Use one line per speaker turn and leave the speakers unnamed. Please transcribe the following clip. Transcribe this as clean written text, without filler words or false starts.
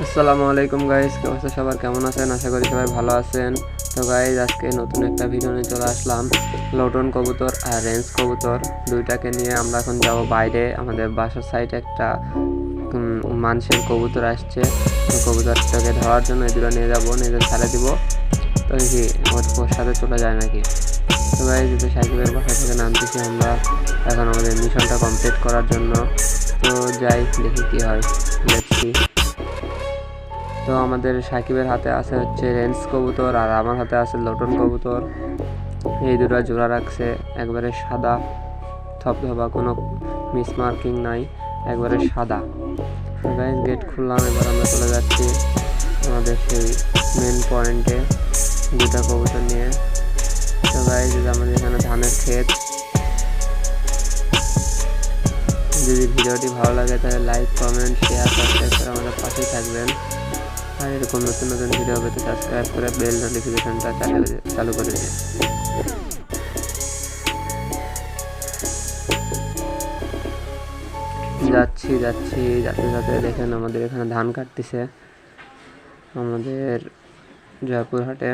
আসসালামু আলাইকুম গাইস, কি অবস্থা সবার? কেমন আছেন? আশা করি সবাই ভালো আছেন। তো গাইস, আজকে নতুন একটা ভিডিও নিয়ে চলে আসলাম। লটন কবুতর আর রেঞ্জ কবুতর দুইটাকে নিয়ে আমরা এখন যাব বাইরে। আমাদের বাসার সাইডে একটা মানুষের কবুতর আসছে। কবুতরটাকে ধরার জন্য এই দুটো নিয়ে যাবো, নিজে ছাড়ে দিব। তো কি ওর সাথে চলে যায় নাকি? তো গাইস, যদি সাইকেলের বাসা থেকে নামতেছি আমরা এখন আমাদের মিশনটা কমপ্লিট করার জন্য। তো যাই, দেখি কি হয়। দেখছি। তো আমাদের সাকিবের হাতে আছে হচ্ছে রেঞ্জ কবুতর আর আমার হাতে আছে লটন কবুতর। এই দুটো জোড়া রাখছে, একবারে সাদা থপথপা, কোনো মিস মার্কিং নাই, একবারে সাদা। তো গাইস, গেট খুললাম, এবার আমরা চলে যাচ্ছি আমাদের সেই মেন পয়েন্টে দুটা কবুতর নিয়ে। তো গাইস, আমাদের এখানে ধানের ক্ষেত। যদি ভিডিওটি ভালো লাগে তাহলে লাইক, কমেন্ট, শেয়ার, সাবস্ক্রাইব করে আমাদের পাশেই থাকবেন। আর এরকম নতুন নতুন ভিডিও পেতে সাবস্ক্রাইব করে বেল নোটিফিকেশনটা চালু করে দিন। যাচ্ছি যাচ্ছি যাতে যাতে দেখেন আমাদের এখানে ধান কাটতেছে আমাদের জয়পুরহাটে।